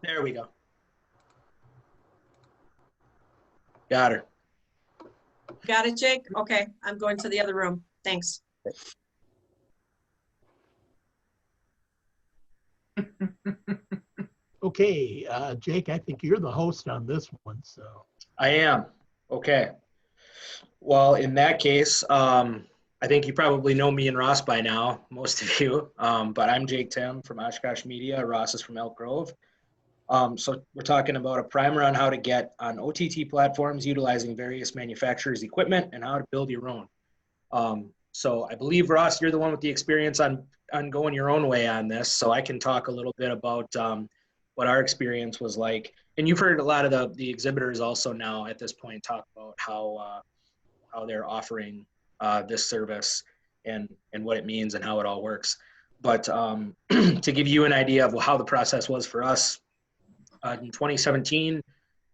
There we go. Got her. Got it, Jake? Okay, I'm going to the other room. Thanks. Okay, Jake, I think you're the host on this one, so. I am. Okay. Well, in that case, I think you probably know me and Ross by now, most of you. But I'm Jake Tim from Oshkosh Media. Ross is from Elk Grove. So we're talking about a primer on how to get on OTT platforms utilizing various manufacturers' equipment and how to build your own. So I believe, Ross, you're the one with the experience on going your own way on this. So I can talk a little bit about what our experience was like. And you've heard a lot of the exhibitors also now at this point talk about how they're offering this service and what it means and how it all works. But to give you an idea of how the process was for us, in 2017,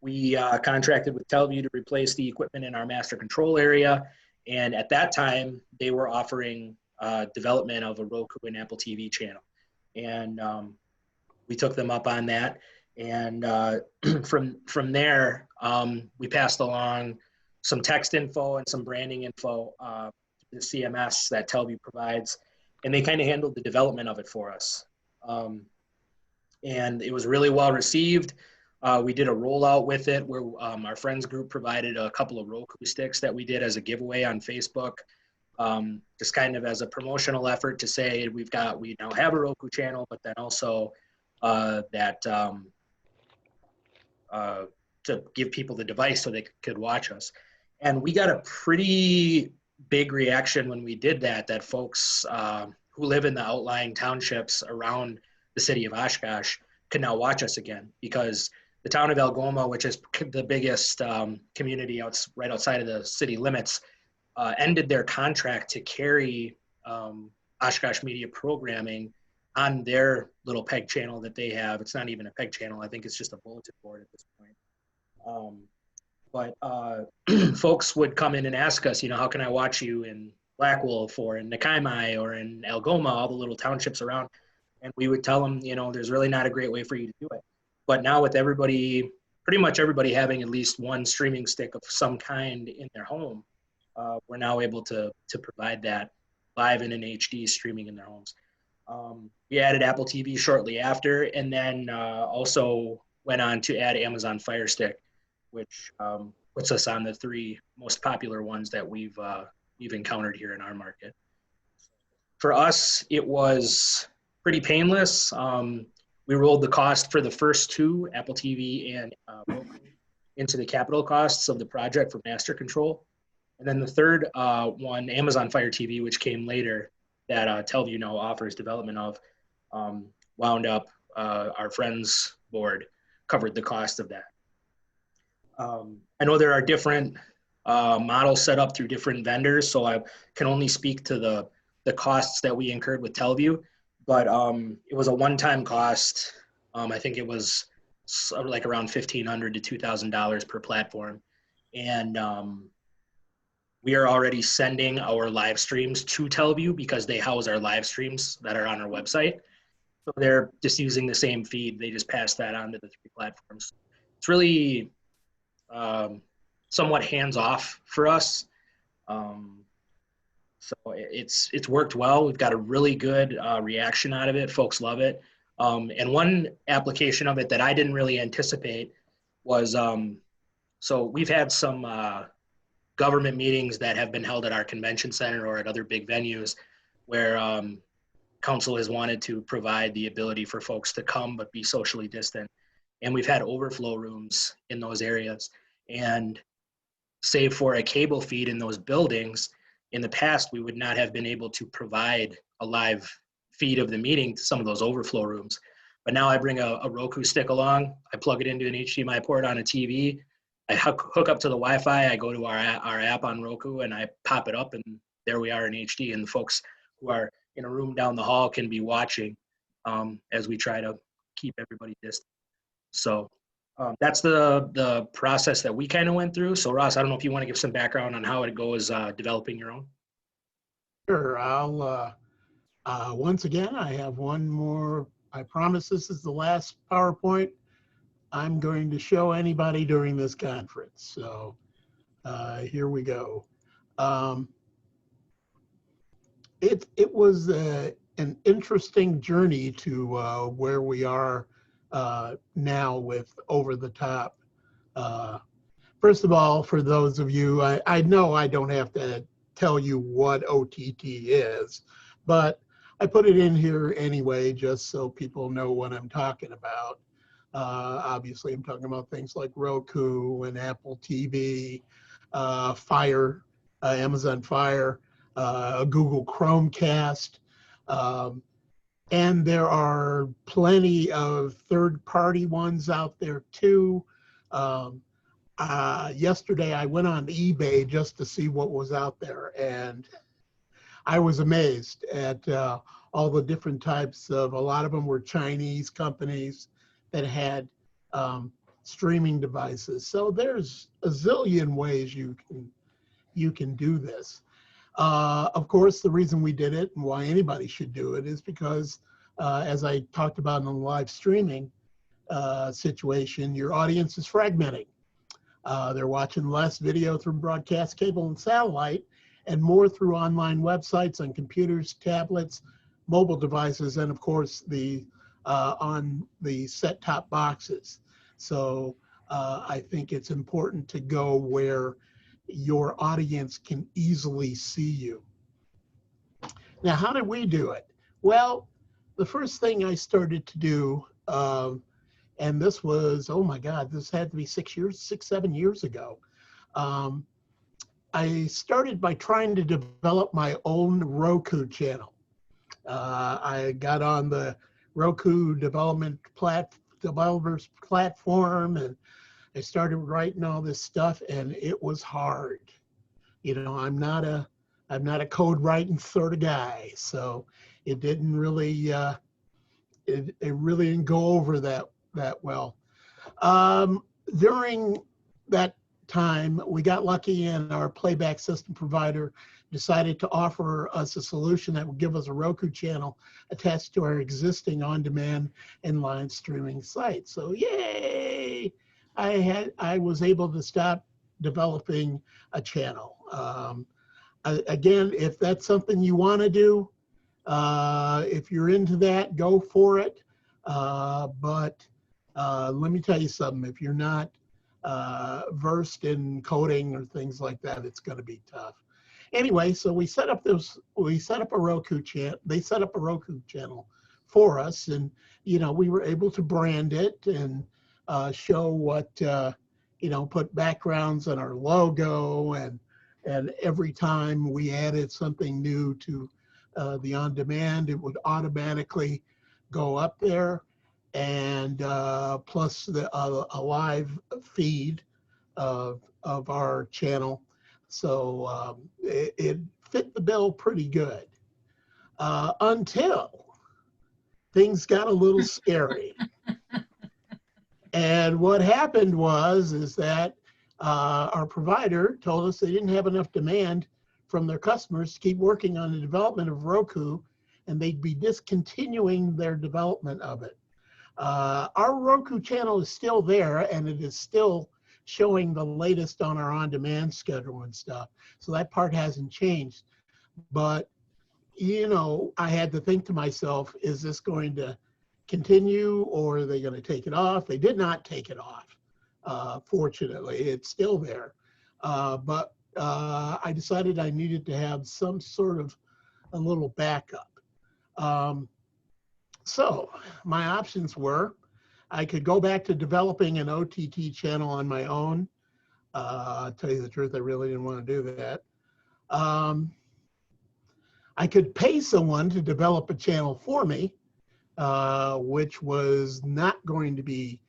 we contracted with Teleview to replace the equipment in our master control area. And at that time, they were offering development of a Roku and Apple TV channel. And we took them up on that. And from there, we passed along some text info and some branding info to the CMS that Teleview provides. And they kind of handled the development of it for us. And it was really well received. We did a rollout with it where our friends group provided a couple of Roku sticks that we did as a giveaway on Facebook, just kind of as a promotional effort to say we now have a Roku channel, but then also to give people the device so they could watch us. And we got a pretty big reaction when we did that folks who live in the outlying townships around the city of Oshkosh could now watch us again, because the town of Algoma, which is the biggest community right outside of the city limits, ended their contract to carry Oshkosh Media programming on their little PEG channel that they have. It's not even a PEG channel. I think it's just a bulletin board at this point. But folks would come in and ask us, how can I watch you in Black Wolf or in Nakaimai or in Algoma, all the little townships around? And we would tell them, there's really not a great way for you to do it. But now with pretty much everybody having at least one streaming stick of some kind in their home, we're now able to provide that live and in HD streaming in their homes. We added Apple TV shortly after, and then also went on to add Amazon Fire Stick, which puts us on the 3 most popular ones that we've encountered here in our market. For us, it was pretty painless. We rolled the cost for the first 2, Apple TV and Roku, into the capital costs of the project for master control. And then the third one, Amazon Fire TV, which came later, that Teleview now offers development of, wound up our friends board covered the cost of that. I know there are different models set up through different vendors, so I can only speak to the costs that we incurred with Teleview, but it was a one-time cost. I think it was like around $1,500 to $2,000 per platform. And we are already sending our live streams to Teleview because they house our live streams that are on our website. So they're just using the same feed. They just pass that on to the 3 platforms. It's really somewhat hands-off for us. So it's worked well. We've got a really good reaction out of it. Folks love it. And one application of it that I didn't really anticipate was, so we've had some government meetings that have been held at our convention center or at other big venues where council has wanted to provide the ability for folks to come but be socially distant. And we've had overflow rooms in those areas. And save for a cable feed in those buildings, in the past, we would not have been able to provide a live feed of the meeting to some of those overflow rooms. But now I bring a Roku stick along, I plug it into an HDMI port on a TV, I hook up to the Wi-Fi, I go to our app on Roku, and I pop it up, and there we are in HD. And the folks who are in a room down the hall can be watching as we try to keep everybody distant. So that's the process that we kind of went through. So Ross, I don't know if you want to give some background on how it goes developing your own. Sure. I'll once again, I have one more. I promise this is the last PowerPoint I'm going to show anybody during this conference. So here we go. It was an interesting journey to where we are now with over the top. First of all, for those of you, I know I don't have to tell you what OTT is, but I put it in here anyway, just so people know what I'm talking about. Obviously, I'm talking about things like Roku and Apple TV, Fire, Amazon Fire, Google Chromecast, and there are plenty of third-party ones out there too. Yesterday, I went on eBay just to see what was out there, and I was amazed at all the different types of, a lot of them were Chinese companies that had streaming devices. So there's a zillion ways you can do this. Of course, the reason we did it and why anybody should do it is because, as I talked about in the live streaming situation, your audience is fragmenting. They're watching less video through broadcast cable and satellite and more through online websites on computers, tablets, mobile devices, and of course on the set-top boxes. So I think it's important to go where your audience can easily see you. Now, how did we do it? Well, the first thing I started to do, and this was, oh my God, this had to be 7 years ago. I started by trying to develop my own Roku channel. I got on the Roku developers platform, and I started writing all this stuff, and it was hard. You know, I'm not a code writing sort of guy, so it didn't really it really didn't go over that well. During that time, we got lucky, and our playback system provider decided to offer us a solution that would give us a Roku channel attached to our existing on-demand and live streaming site. So yay! I was able to stop developing a channel. Again, if that's something you want to do, if you're into that, go for it. But let me tell you something, if you're not versed in coding or things like that, it's going to be tough. Anyway, so we set up a Roku channel. They set up a Roku channel for us, and we were able to brand it and show what put backgrounds on our logo, and every time we added something new to the on-demand, it would automatically go up there, and plus a live feed of our channel. So it fit the bill pretty good until things got a little scary. And what happened is that our provider told us they didn't have enough demand from their customers to keep working on the development of Roku, and they'd be discontinuing their development of it. Our Roku channel is still there, and it is still showing the latest on our on-demand schedule and stuff. So that part hasn't changed. But, I had to think to myself, is this going to continue, or are they going to take it off? They did not take it off. Fortunately, it's still there. But I decided I needed to have some sort of a little backup. So my options were, I could go back to developing an OTT channel on my own. I'll tell you the truth, I really didn't want to do that. I could pay someone to develop a channel for me, which was not going to be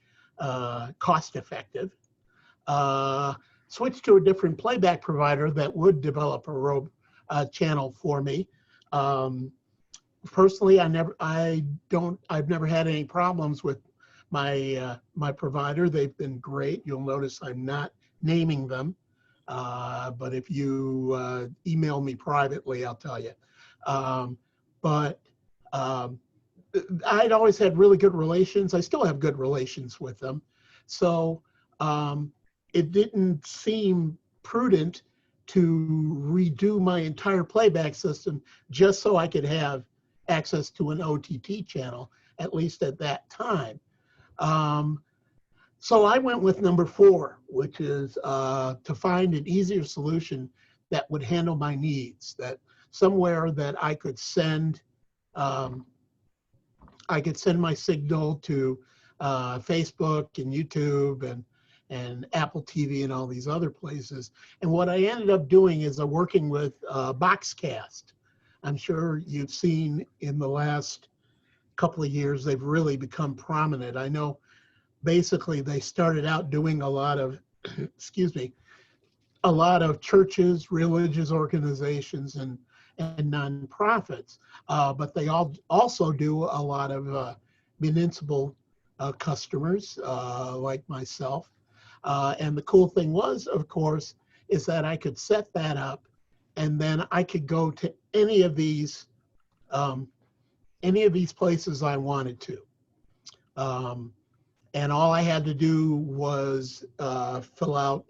cost effective. Switch to a different playback provider that would develop a channel for me. Personally, I've never had any problems with my provider. They've been great. You'll notice I'm not naming them, but if you email me privately, I'll tell you. I'd always had really good relations. I still have good relations with them. So it didn't seem prudent to redo my entire playback system just so I could have access to an OTT channel, at least at that time. So I went with number 4, which is to find an easier solution that would handle my needs, that somewhere that I could send my signal to Facebook and YouTube and Apple TV and all these other places. And what I ended up doing is working with Boxcast. I'm sure you've seen in the last couple of years, they've really become prominent. I know basically they started out doing a lot of, excuse me, a lot of churches, religious organizations, and nonprofits, but they also do a lot of municipal customers like myself. And the cool thing was, of course, is that I could set that up, and then I could go to any of these places I wanted to. And all I had to do was fill out,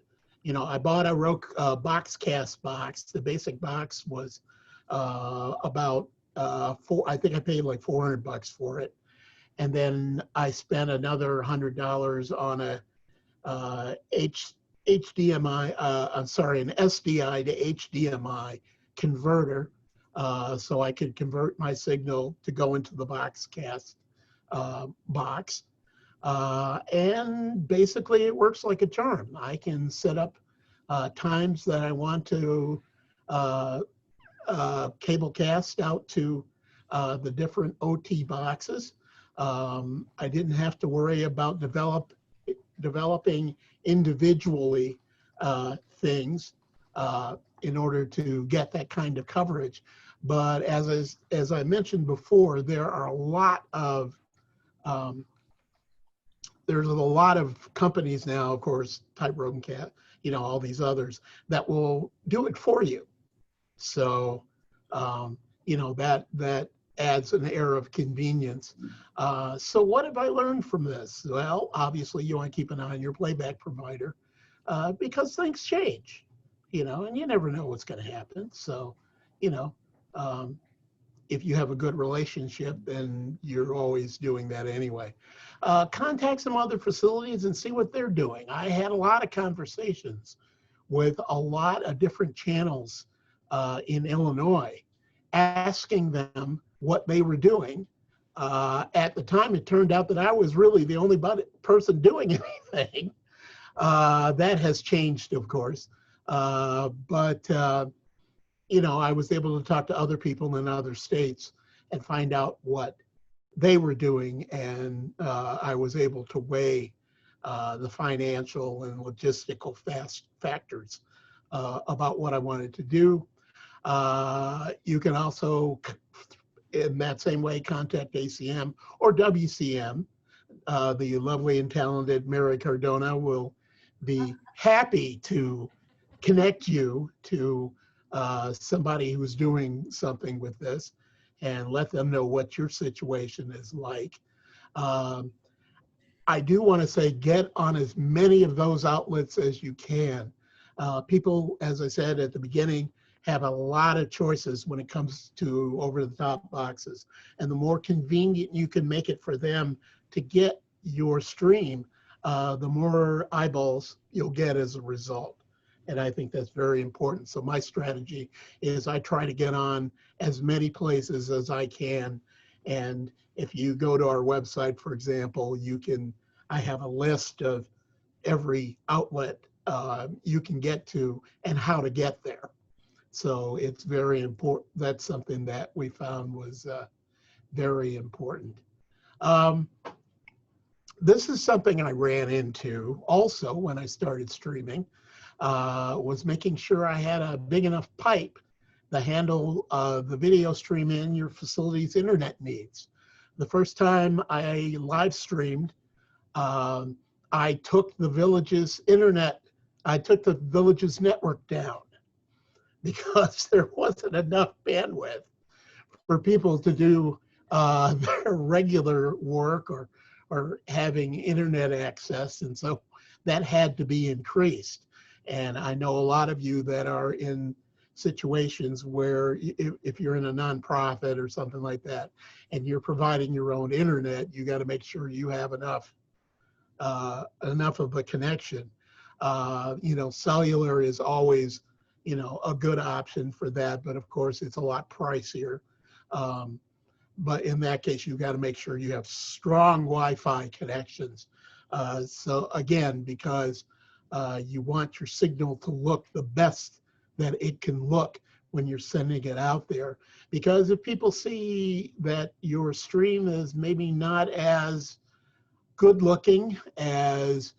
I bought a Boxcast box. The basic box was about I think I paid like $400 for it. And then I spent another $100 on a HDMI, I'm sorry, an SDI to HDMI converter, so I could convert my signal to go into the Boxcast box. And basically it works like a charm. I can set up times that I want to cable cast out to the different OT boxes. I didn't have to worry about developing individually things in order to get that kind of coverage. But as I mentioned before, there are a lot of there's a lot of companies now, of course, Type Rogan Cat, all these others that will do it for you. So, that adds an air of convenience. So what have I learned from this? Well, obviously you want to keep an eye on your playback provider because things change, and you never know what's going to happen. So, if you have a good relationship, then you're always doing that anyway. Contact some other facilities and see what they're doing. I had a lot of conversations with a lot of different channels in Illinois, asking them what they were doing. At the time, it turned out that I was really the only person doing anything. That has changed, of course. But I was able to talk to other people in other states and find out what they were doing. And I was able to weigh the financial and logistical factors about what I wanted to do. You can also, in that same way, contact ACM or WCM. The lovely and talented Mary Cardona will be happy to connect you to somebody who's doing something with this and let them know what your situation is like. I do want to say, get on as many of those outlets as you can. People, as I said at the beginning, have a lot of choices when it comes to over-the-top boxes. And the more convenient you can make it for them to get your stream, the more eyeballs you'll get as a result. And I think that's very important. So my strategy is I try to get on as many places as I can. And if you go to our website, for example, I have a list of every outlet you can get to and how to get there. So it's very important. That's something that we found was very important. This is something I ran into also when I started streaming, was making sure I had a big enough pipe to handle the video stream in your facility's internet needs. The first time I live streamed, I took the village's network down because there wasn't enough bandwidth for people to do their regular work or or having internet access. And so that had to be increased. And I know a lot of you that are in situations where if you're in a nonprofit or something like that, and you're providing your own internet, you got to make sure you have enough of a connection. Cellular is always, a good option for that, but of course it's a lot pricier. But in that case, you've got to make sure you have strong Wi-Fi connections. So again, because you want your signal to look the best that it can look when you're sending it out there. Because if people see that your stream is maybe not as good looking as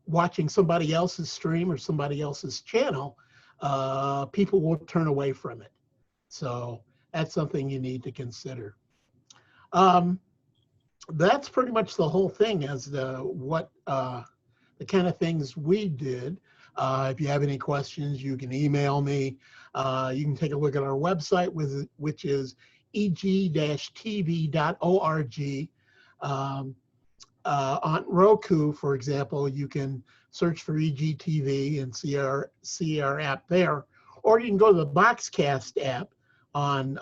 watching somebody else's stream or somebody else's channel, people will turn away from it. So that's something you need to consider. That's pretty much the whole thing as the kind of things we did. If you have any questions, you can email me. You can take a look at our website, which is eg-tv.org. On Roku, for example, you can search for EGTV and see our app there, or you can go to the Boxcast app on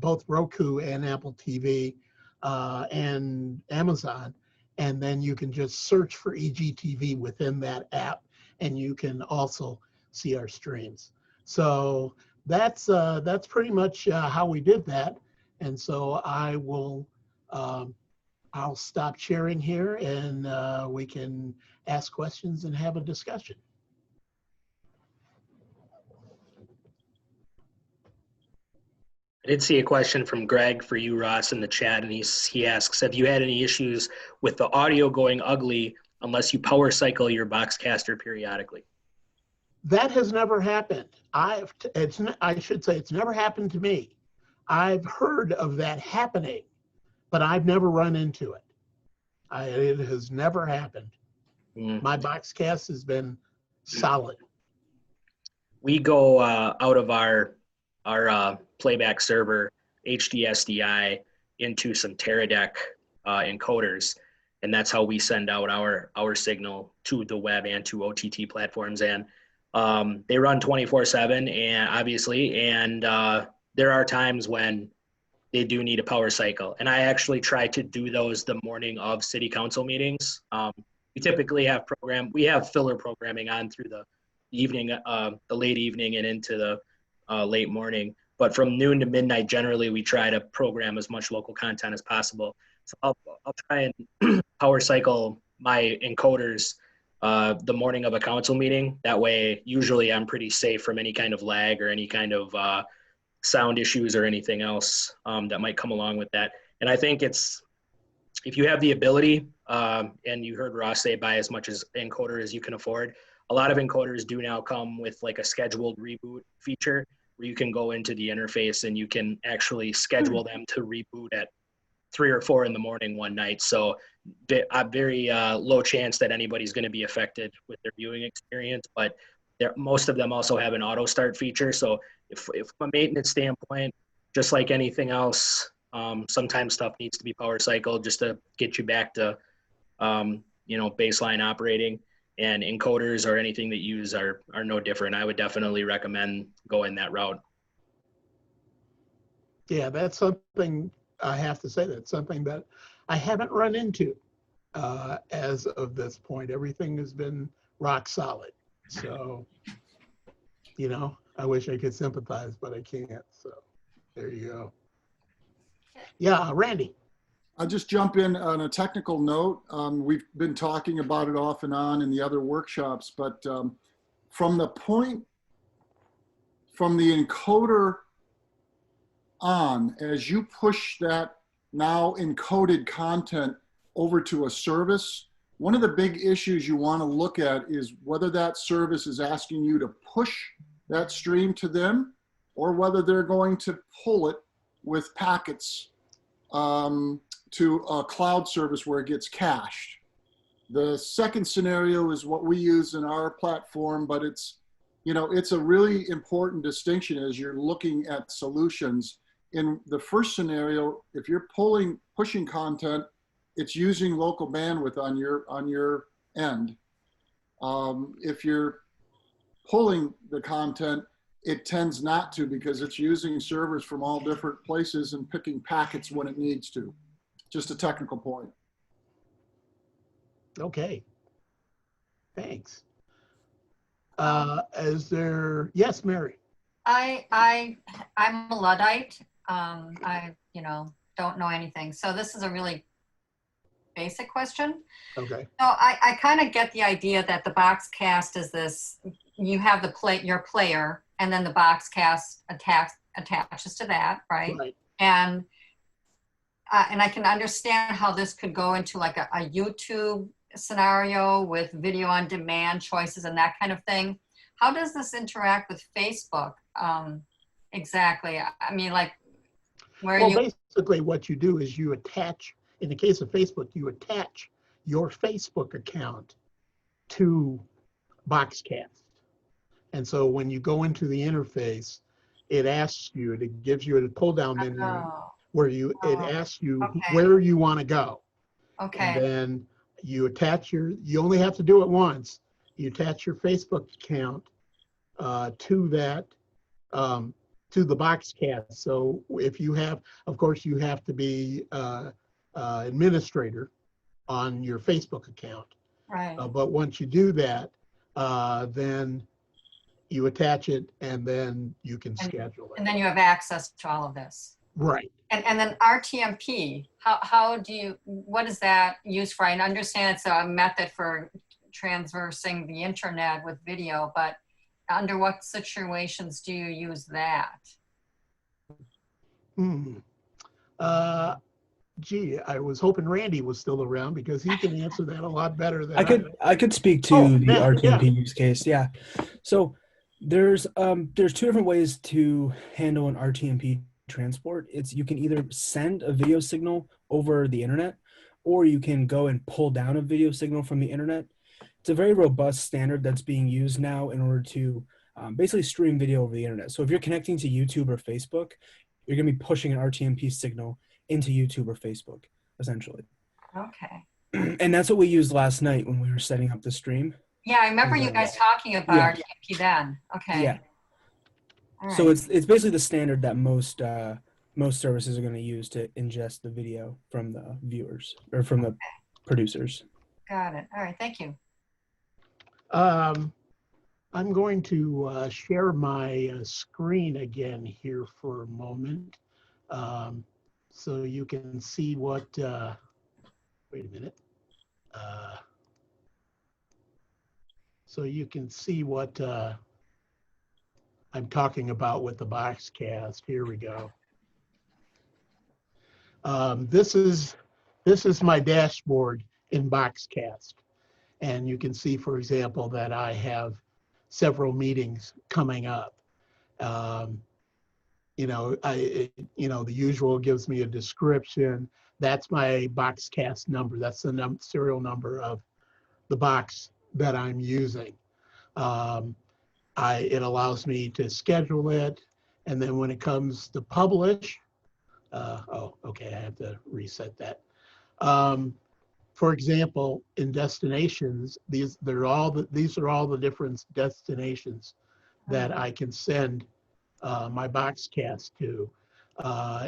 both Roku and Apple TV and Amazon, and then you can just search for EGTV within that app, and you can also see our streams. So that's pretty much how we did that, and so I will. I'll stop sharing here, and we can ask questions and have a discussion. I did see a question from Greg for you, Ross, in the chat, and he asks, have you had any issues with the audio going ugly unless you power cycle your Boxcaster periodically? That has never happened. I should say it's never happened to me. I've heard of that happening, but I've never run into it. It has never happened. My Boxcast has been solid. We go out of our playback server HDSDI into some Teradek encoders, and that's how we send out our signal to the web and to OTT platforms. And they run 24/7, and obviously, and there are times when they do need a power cycle. And I actually try to do those the morning of city council meetings. We typically have filler programming on through the evening, the late evening and into the late morning. But from noon to midnight, generally, we try to program as much local content as possible. So I'll try and power cycle my encoders the morning of a council meeting. That way, usually I'm pretty safe from any kind of lag or any kind of sound issues or anything else that might come along with that. And I think if you have the ability, and you heard Ross say buy as much as encoder as you can afford, a lot of encoders do now come with like a scheduled reboot feature where you can go into the interface and you can actually schedule them to reboot at 3 or 4 in the morning one night. So a very low chance that anybody's going to be affected with their viewing experience, but most of them also have an auto start feature. So if from a maintenance standpoint, just like anything else, sometimes stuff needs to be power cycled just to get you back to, baseline operating, and encoders or anything that you use are no different. I would definitely recommend going that route. Yeah, that's something I have to say. That's something that I haven't run into as of this point. Everything has been rock solid. So, I wish I could sympathize, but I can't. So there you go. Yeah, Randy. I'll just jump in on a technical note. We've been talking about it off and on in the other workshops, but from the encoder on, as you push that now encoded content over to a service, one of the big issues you want to look at is whether that service is asking you to push that stream to them or whether they're going to pull it with packets to a cloud service where it gets cached. The second scenario is what we use in our platform, but it's a really important distinction as you're looking at solutions. In the first scenario, if you're pushing content it's using local bandwidth on your end. If you're pulling the content, it tends not to, because it's using servers from all different places and picking packets when it needs to. Just a technical point. Okay. Thanks. Is there, yes, Mary? I'm a Luddite. I, don't know anything. So this is a really basic question. Okay. So I kind of get the idea that the box cast is this, you have your player, and then the box cast attaches to that, right? Right. And I can understand how this could go into like a YouTube scenario with video on demand choices and that kind of thing. How does this interact with Facebook? Exactly. I mean, like where Well, basically what you do is you attach, in the case of Facebook, you attach your Facebook account to Boxcast. And so when you go into the interface, it asks you, it gives you a pull down menu where it asks you okay. where you want to go. Okay. And then you attach you only have to do it once. You attach your Facebook account to that, to the Boxcast. So if you have, of course, you have to be administrator on your Facebook account. Right. But once you do that, then you attach it, and then you can schedule it. And then you have access to all of this. Right. And then RTMP, how do you, what is that used for? I understand it's a method for traversing the internet with video, but under what situations do you use that? Gee, I was hoping Randy was still around, because he can answer that a lot better than I could speak to the yeah, RTMP use case. Yeah. So there's two different ways to handle an RTMP transport. You can either send a video signal over the internet, or you can go and pull down a video signal from the internet. It's a very robust standard that's being used now in order to basically stream video over the internet. So if you're connecting to YouTube or Facebook, you're going to be pushing an RTMP signal into YouTube or Facebook, essentially. Okay. And that's what we used last night when we were setting up the stream. Yeah, I remember you guys talking about RTMP then. Okay. Yeah. All right. So it's basically the standard that most services are going to use to ingest the video from the viewers or from the producers. Got it. All right. Thank you. I'm going to share my screen again here for a moment, so you can see what, wait a minute. So you can see what I'm talking about with the Boxcast. Here we go. This is my dashboard in Boxcast. And you can see, for example, that I have several meetings coming up. The usual gives me a description. That's my Boxcast number. That's the serial number of the box that I'm using. It allows me to schedule it. And then when it comes to publish, okay, I have to reset that. For example, in destinations, these are all the different destinations that I can send my Boxcast to.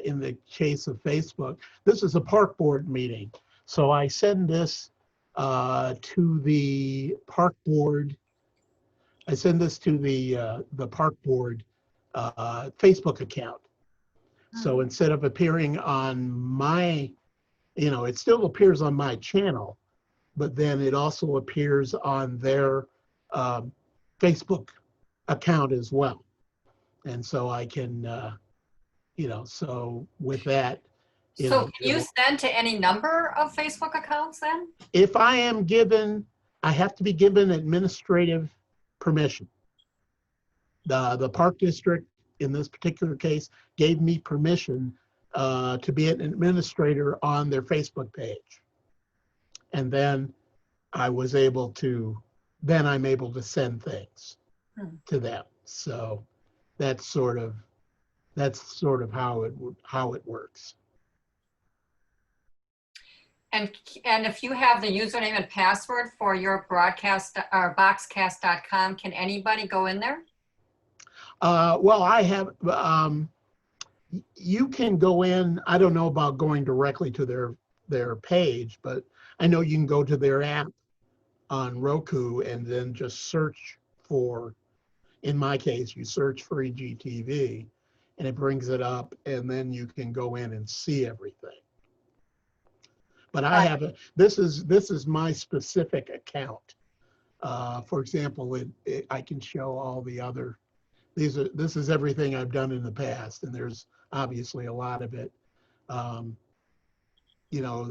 In the case of Facebook, this is a park board meeting, so I send this to the park board. I send this to the park board Facebook account. So instead of appearing on my, it still appears on my channel, but then it also appears on their Facebook account as well. And so I can, so with that, So can you send to any number of Facebook accounts then? if I am given, I have to be given administrative permission. The park district, in this particular case, gave me permission to be an administrator on their Facebook page. And then I'm able to send things to them. So that's sort of how it works. And if you have the username and password for your broadcast or boxcast.com, can anybody go in there? Well, I have, you can go in, I don't know about going directly to their page, but I know you can go to their app on Roku and then just search for, in my case, you search for EGTV and it brings it up, and then you can go in and see everything. But I have this is my specific account. For example, I can show all the other, this is everything I've done in the past, and there's obviously a lot of it. You know,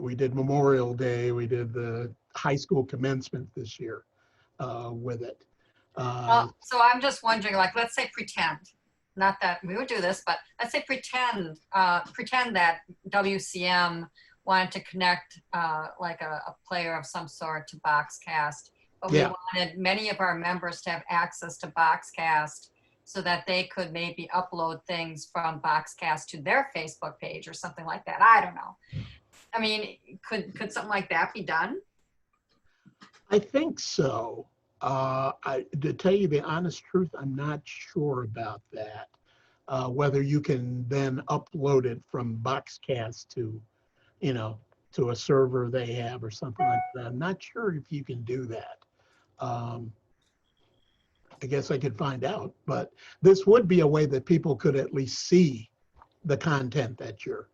we did Memorial Day, we did the high school commencement this year with it. So I'm just wondering, like, let's say pretend, not that we would do this, but let's say pretend that WCM wanted to connect like a player of some sort to Boxcast, but we wanted many of our members to have access to Boxcast so that they could maybe upload things from Boxcast to their Facebook page or something like that. I don't know. I mean, could something like that be done? I think so. To tell you the honest truth, I'm not sure about that. Whether you can then upload it from Boxcast to, you know, to a server they have or something like that. I'm not sure if you can do that. I guess I could find out, but this would be a way that people could at least see the content that you're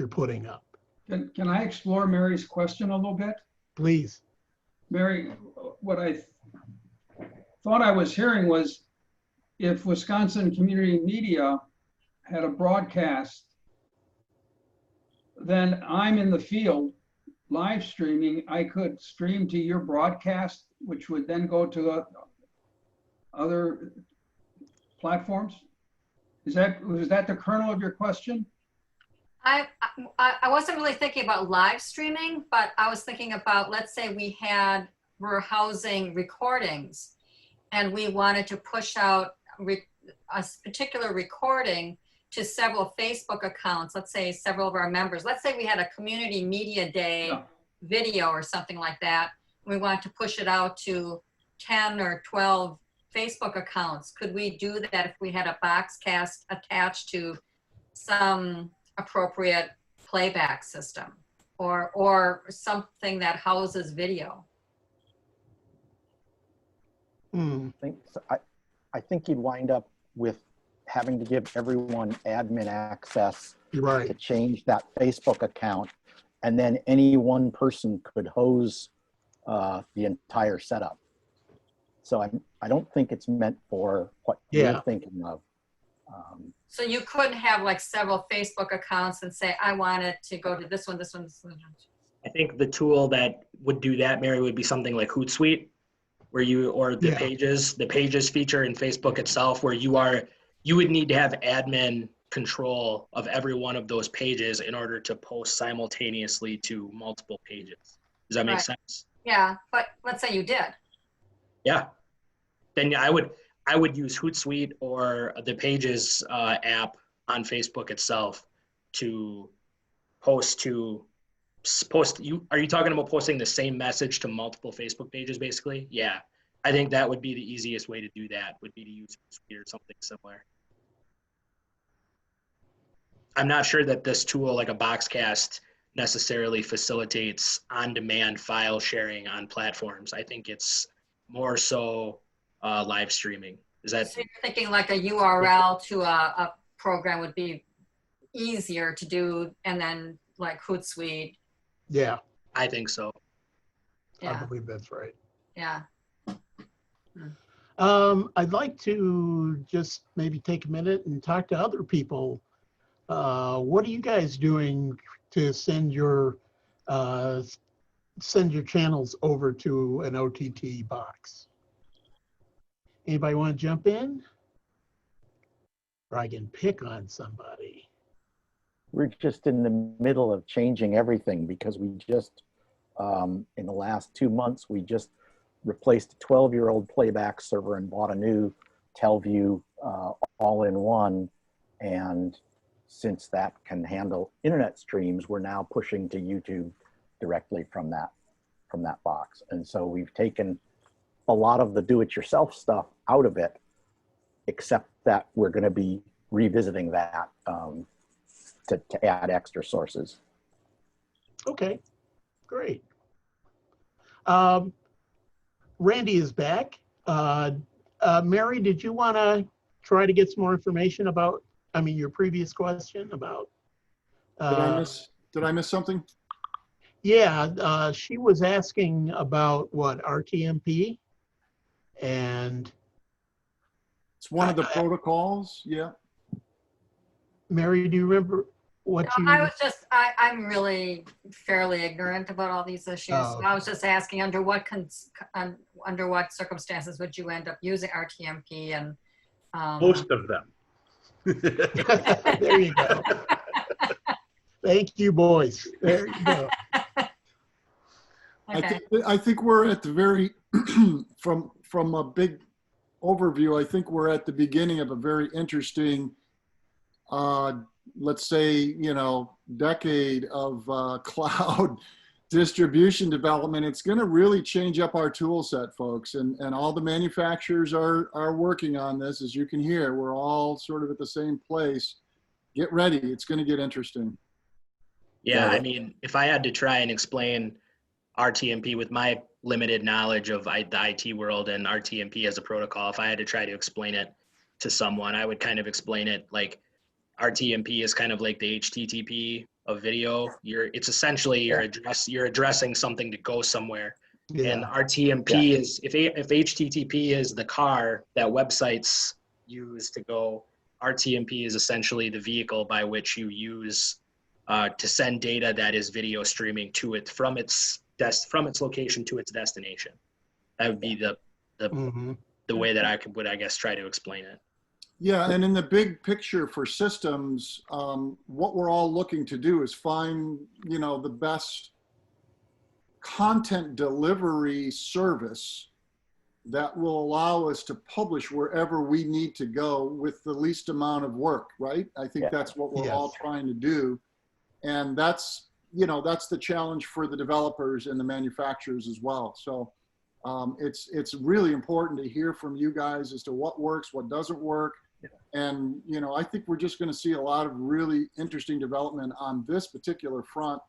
putting up. Can I explore Mary's question a little bit? Please. Mary, what I thought I was hearing was if Wisconsin Community Media had a broadcast, then I'm in the field live streaming. I could stream to your broadcast, which would then go to other platforms. Was that the kernel of your question? I wasn't really thinking about live streaming, but I was thinking about, let's say we're housing recordings and we wanted to push out a particular recording to several Facebook accounts, let's say several of our members. Let's say we had a community media day video or something like that. We want to push it out to 10 or 12 Facebook accounts. Could we do that if we had a Boxcast attached to some appropriate playback system or something that houses video? I think you'd wind up with having to give everyone admin access to change that Facebook account, and then any one person could hose the entire setup. So I don't think it's meant for what you're thinking of. So you couldn't have like several Facebook accounts and say, I want it to go to this one, this one, this one. I think the tool that would do that, Mary, would be something like Hootsuite, where the pages feature in Facebook itself, where you would need to have admin control of every one of those pages in order to post simultaneously to multiple pages. Does that make sense? Yeah, but let's say you did. Yeah. Then I would use Hootsuite or the Pages app on Facebook itself to post. Are you talking about posting the same message to multiple Facebook pages, basically? Yeah. I think that would be the easiest way to do that, would be to use Hootsuite or something similar. I'm not sure that this tool, like a Boxcast, necessarily facilitates on-demand file sharing on platforms. I think it's more so live streaming. Is that? So you're thinking like a URL to a program would be easier to do, and then like Hootsuite. Yeah. I think so. I believe that's right. Yeah. I'd like to just maybe take a minute and talk to other people. What are you guys doing to send your channels over to an OTT box? Anybody want to jump in? Or I can pick on somebody. We're just in the middle of changing everything because we just, in the last 2 months, we just replaced a 12-year-old playback server and bought a new Telview all-in-one. And since that can handle internet streams, we're now pushing to YouTube directly from that box. And so we've taken a lot of the do-it-yourself stuff out of it, except that we're going to be revisiting that to add extra sources. Okay, great. Randy is back. Mary, did you want to try to get some more information about, I mean, your previous question about? Did I miss something? Yeah, she was asking about what, RTMP? And It's one of the protocols. Yeah. Mary, do you remember what No, you? I was just, I'm really fairly ignorant about all these issues. Oh. I was just asking under what circumstances would you end up using RTMP and Most of them. There you go. Thank you, boys. There you go. okay. I think we're at the very, from a big overview, I think we're at the beginning of a very interesting, let's say, you know, decade of cloud distribution development. It's going to really change up our tool set, folks. And all the manufacturers are working on this. As you can hear, we're all sort of at the same place. Get ready. It's going to get interesting. Yeah, I mean, if I had to try and explain RTMP with my limited knowledge of the IT world and RTMP as a protocol, if I had to try to explain it to someone, I would kind of explain it like RTMP is kind of like the HTTP of video. It's essentially you're addressing something to go somewhere. Yeah. And RTMP is if HTTP is the car that websites use to go, RTMP is essentially the vehicle by which you use to send data that is video streaming to it from its location to its destination. That would be the way that I would, I guess, try to explain it. Yeah, and in the big picture for systems, what we're all looking to do is find, you know, the best content delivery service that will allow us to publish wherever we need to go with the least amount of work, right? I think that's what we're all trying to do. And that's, you know, that's the challenge for the developers and the manufacturers as well. So it's really important to hear from you guys as to what works, what doesn't work. And, you know, I think we're just going to see a lot of really interesting development on this particular front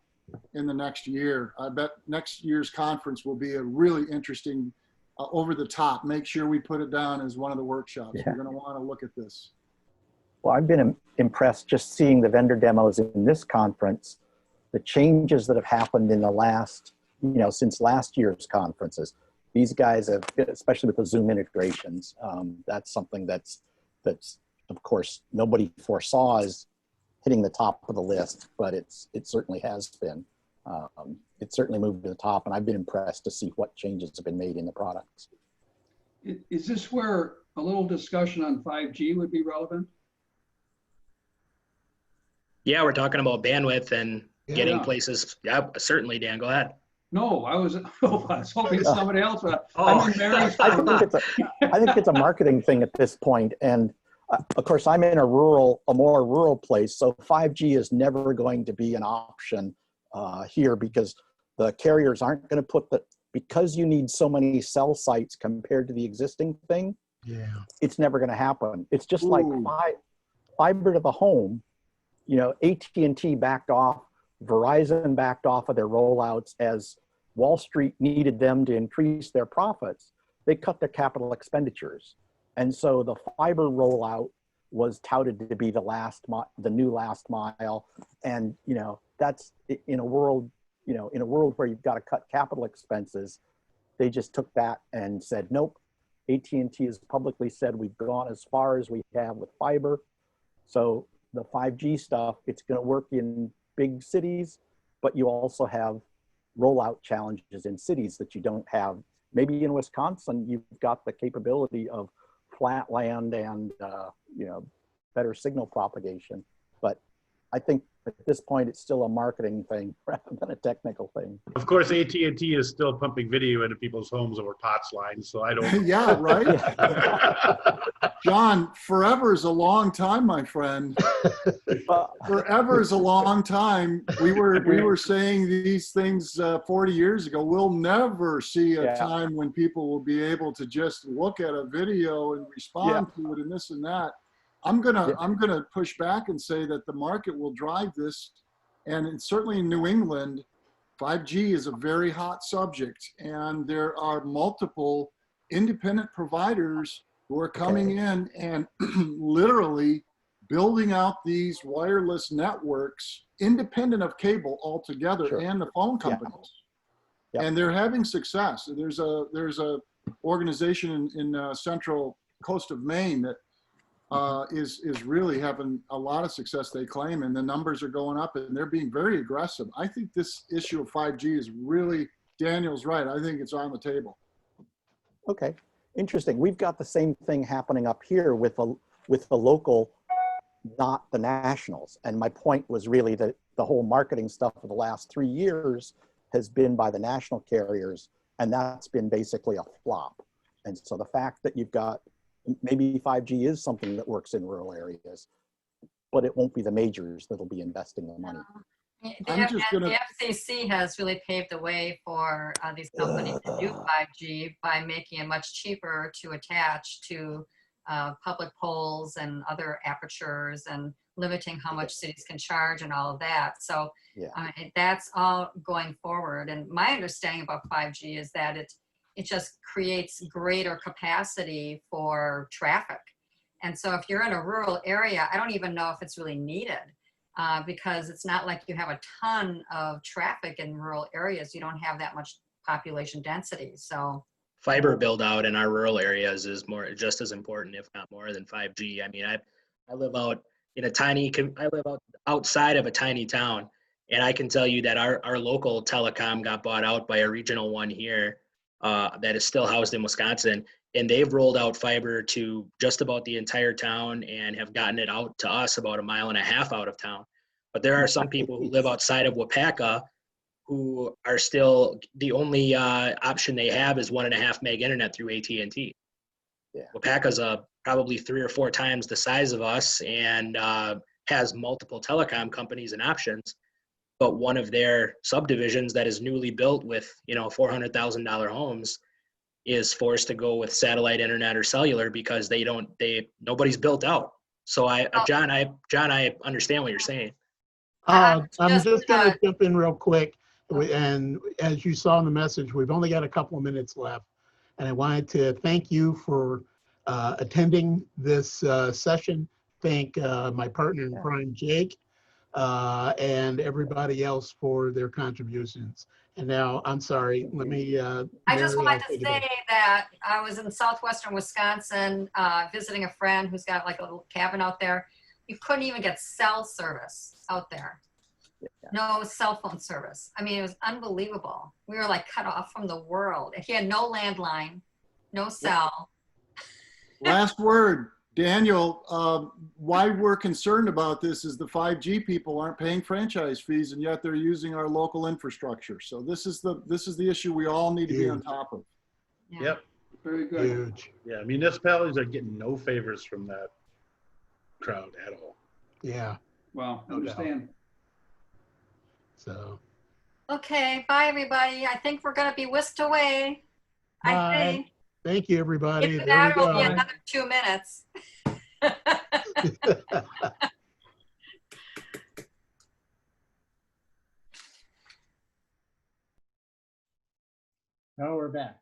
in the next year. I bet next year's conference will be a really interesting, over the top. Make sure we put it down as one of the workshops. We're going to want to look at this. Well, I've been impressed just seeing the vendor demos in this conference, the changes that have happened in the last, you know, since last year's conferences. These guys have, especially with the Zoom integrations, that's something that's of course nobody foresaw as hitting the top of the list, but it certainly has been. It certainly moved to the top, and I've been impressed to see what changes have been made in the products. Is this where a little discussion on 5G would be relevant? Yeah, we're talking about bandwidth and getting places. Yeah, certainly, Dan, go ahead. No, I was hoping somebody else would. Oh. I'm in Mary's I think it's a marketing thing at this point. And of course, I'm in a more rural place. So 5G is never going to be an option here because the carriers aren't going to put because you need so many cell sites compared to the existing thing. Yeah. It's never going to happen. It's just like fiber to the home. You know, AT&T backed off, Verizon backed off of their rollouts as Wall Street needed them to increase their profits. They cut their capital expenditures. And so the fiber rollout was touted to be the new last mile. And, you know, that's in a world where you've got to cut capital expenses, they just took that and said, nope, AT&T has publicly said we've gone as far as we have with fiber. So the 5G stuff, it's going to work in big cities, but you also have rollout challenges in cities that you don't have. Maybe in Wisconsin, you've got the capability of flat land and, you know, better signal propagation. But I think at this point, it's still a marketing thing rather than a technical thing. Of course, AT&T is still pumping video into people's homes over POTS lines, so I don't. Yeah, right? John, forever is a long time, my friend. Forever is a long time. We were saying these things 40 years ago. We'll never see a time when people will be able to just look at a video and respond to it and this and that. I'm gonna push back and say that the market will drive this, and certainly in New England, 5G is a very hot subject, and there are multiple independent providers who are coming in and literally building out these wireless networks independent of cable altogether and the phone companies. And they're having success. There's a organization in central coast of Maine that is really having a lot of success, they claim, and the numbers are going up and they're being very aggressive. I think this issue of 5G is really, Daniel's right, I think it's on the table. Okay, interesting. We've got the same thing happening up here with the local, not the nationals. And my point was really that the whole marketing stuff for the last 3 years has been by the national carriers, and that's been basically a flop. And so the fact that you've got, maybe 5G is something that works in rural areas, but it won't be the majors that'll be investing the money. The FCC has really paved the way for these companies to do 5G by making it much cheaper to attach to public poles and other apertures and limiting how much cities can charge and all of that. So that's all going forward. And my understanding about 5G is that it just creates greater capacity for traffic. And so if you're in a rural area, I don't even know if it's really needed because it's not like you have a ton of traffic in rural areas. You don't have that much population density. So fiber build out in our rural areas is just as important, if not more, than 5G. I mean, I live out in I live outside of a tiny town, and I can tell you that our local telecom got bought out by a regional one here that is still housed in Wisconsin, and they've rolled out fiber to just about the entire town and have gotten it out to us about 1.5 miles out of town. But there are some people who live outside of Wapaka who are still, the only option they have is 1.5 meg internet through AT&T. Wapaka's probably 3 or 4 times the size of us and has multiple telecom companies and options. But one of their subdivisions that is newly built with, $400,000 homes is forced to go with satellite internet or cellular because nobody's built out. So John, I understand what you're saying. I'm just going to jump in real quick. And as you saw in the message, we've only got a couple of minutes left. And I wanted to thank you for attending this session. Thank my partner in crime, Jake, and everybody else for their contributions. And now, I'm sorry, let me, I just wanted to say that I was in southwestern Wisconsin visiting a friend who's got like a little cabin out there. You couldn't even get cell service out there. No cell phone service. I mean, it was unbelievable. We were like cut off from the world. He had no landline, no cell. Last word, Daniel, why we're concerned about this is the 5G people aren't paying franchise fees, and yet they're using our local infrastructure. So this is the issue we all need to be on top of. Yep. Very good. Huge. Yeah, municipalities are getting no favors from that crowd at all. Yeah. Well, understand. So. Okay, bye everybody. I think we're gonna be whisked away. Bye. I think. Thank you, everybody. If that will be another 2 minutes. Now we're back.